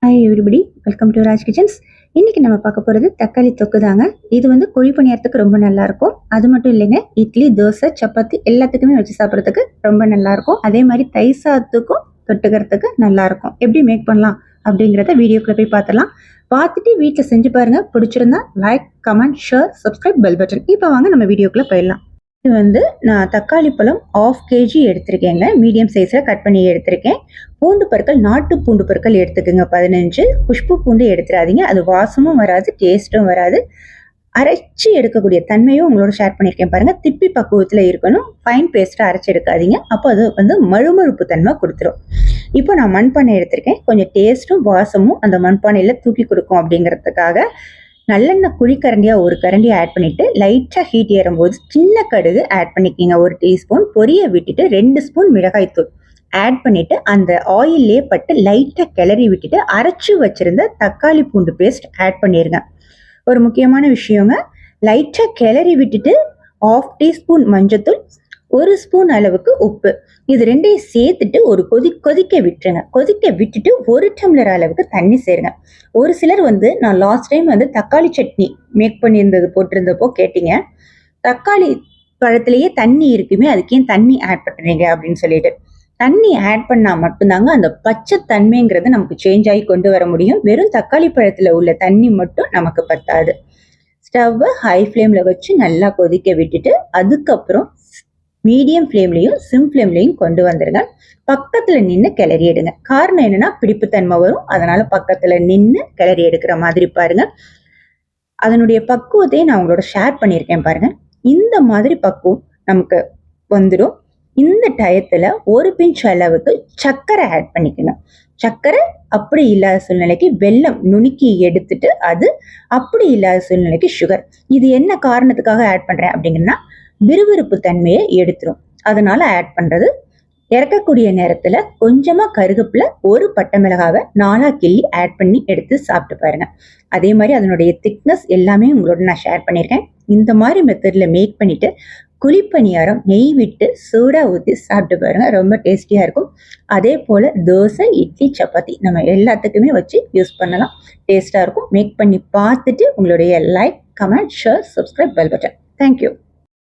Hi everybody, welcome to Raj kitchens. இன்னைக்கு நம்ம பார்க்க போகிறது தக்காளி தொக்கு தாங்க. இது வந்து குழி பணியாரத்துக்கு ரொம்ப நல்லா இருக்கும். அது மட்டும் இல்லைங்க, இட்லி, தோசை, சப்பாத்தி எல்லாத்துக்குமே வச்சு சாப்பிட்றதுக்கு ரொம்ப நல்லா இருக்கும். அதே மாதிரி தயிர் சாதத்துக்கும் தொட்டுக்கிறதுக்கு நல்லா இருக்கும். எப்படி மேக் பண்ணலாம் அப்படிங்கிறத வீடியோக்குள்ள போய் பார்த்துலாம். பார்த்துட்டு வீட்டில் செஞ்சு பாருங்க. பிடிச்சிருந்தா like, comment, share, subscribe, bell button. இப்போ வாங்க நம்ம வீடியோக்குள்ள போயிடலாம். இது வந்து நான் தக்காளி பழம் 1/2 kg எடுத்திருக்கேங்க. மீடியம் சைஸில் கட் பண்ணி எடுத்திருக்கேன். பூண்டு பற்கள், நாட்டு பூண்டு பற்கள் எடுத்துக்கோங்க 15. குஷ்பு பூண்டு எடுத்துடாதீங்க, அது வாசமும் வராது, டேஸ்ட்டும் வராது. அரைச்சி எடுக்கக்கூடிய தன்மையும் உங்களோட ஷேர் பண்ணியிருக்கேன் பாருங்கள். திப்பி பக்குவத்தில் இருக்கணும், ஃபைன் பேஸ்ட்டாக அரைச்சி எடுக்காதீங்க. அப்போ அது வந்து மழுமழுப்பு தன்மை கொடுத்துரும். இப்போ நான் மண்பானை எடுத்திருக்கேன். கொஞ்சம் டேஸ்ட்டும் வாசமும் அந்த மண்பானையில் தூக்கி கொடுக்கும் அப்படிங்கிறதுக்காக நல்லெண்ணெய் குழிக்கரண்டியாக ஒரு கரண்டி ஆட் பண்ணிவிட்டு லைட்டாக ஹீட் ஏறும்போது சின்ன கடுகு ஆட் பண்ணிக்கிங்க 1 டீஸ்பூன். பொரிய விட்டுட்டு 2 ஸ்பூன் மிளகாய்த்தூள் ஆட் பண்ணிவிட்டு அந்த ஆயிலே பட்டு லைட்டாக கிளறி விட்டுட்டு அரைச்சி வச்சுருந்த தக்காளி பூண்டு பேஸ்ட் ஆட் பண்ணிடுங்க. ஒரு முக்கியமான விஷயங்க, லைட்டாக கிளறி விட்டுட்டு 1/2 டீஸ்பூன் மஞ்சத்தூள், 1 ஸ்பூன் அளவுக்கு உப்பு, இது ரெண்டையும் சேர்த்துட்டு ஒரு கொதிக்க விட்டுருங்க. கொதிக்க விட்டுட்டு 1 டம்ளர் அளவுக்கு தண்ணி சேருங்க. ஒரு சிலர் வந்து நான் லாஸ்ட் டைம் வந்து தக்காளி சட்னி மேக் பண்ணியிருந்தது போட்டிருந்தப்போ கேட்டீங்க, தக்காளி பழத்திலேயே தண்ணி இருக்குமே, அதுக்கு ஏன் தண்ணி ஆட் பண்ணுறீங்க அப்படின்னு சொல்லிட்டு. தண்ணி ஆட் பண்ணால் மட்டும்தாங்க அந்த பச்சை தன்மைங்கிறது நமக்கு சேஞ்ச் ஆகி கொண்டு வர முடியும். வெறும் தக்காளி பழத்தில் உள்ள தண்ணி மட்டும் நமக்கு பத்தாது. ஸ்டவ்வை ஹை ஃப்ளேமில் வச்சு நல்லா கொதிக்க விட்டுட்டு அதுக்கப்புறம் மீடியம் ஃப்ளேம்லையும் சிம் ஃப்ளேம்லையும் கொண்டு வந்துடுங்க. பக்கத்தில் நின்று கிளறி எடுங்க. காரணம் என்னன்னா பிடிப்புத்தன்மை வரும், அதனால பக்கத்தில் நின்று கிளறி எடுக்கிற மாதிரி பாருங்க. அதனுடைய பக்குவத்தையும் நான் உங்களோட ஷேர் பண்ணியிருக்கேன் பாருங்க. இந்த மாதிரி பக்குவம் நமக்கு வந்துடும். இந்த டயத்தில் 1 பிஞ்ச் அளவுக்கு சர்க்கரை ஆட் பண்ணிக்கணும். சர்க்கரை அப்படி இல்லாத சூழ்நிலைக்கு வெல்லம் நுணுக்கி எடுத்துட்டு, அது அப்படி இல்லாத சூழ்நிலைக்கு சுகர். இது என்ன காரணத்துக்காக ஆட் பண்றேன் அப்படிங்கன்னா விறுவிறுப்பு தன்மையை எடுத்துரும், அதனால ஆட் பண்றது. இறக்கக்கூடிய நேரத்துல கொஞ்சமா கருகப்புல, 1 பட்டை மிளகாவை 4 கிள்ளி ஆட் பண்ணி எடுத்து சாப்பிட்டு பாருங்க. அதே மாதிரி அதனுடைய திக்னஸ் எல்லாமே உங்களோட நான் ஷேர் பண்ணியிருக்கேன். இந்த மாதிரி மெத்தட்ல மேக் பண்ணிட்டு குழிப்பணியாரம் நெய் விட்டு சூடா ஊற்றி சாப்பிட்டு பாருங்க, ரொம்ப டேஸ்டியா இருக்கும். அதே போல தோசை, இட்லி, சப்பாத்தி நம்ம எல்லாத்துக்குமே வச்சு யூஸ் பண்ணலாம், டேஸ்டா இருக்கும். மேக் பண்ணி பார்த்துட்டு உங்களுடைய like, comment, share, subscribe, bell button. Thank you.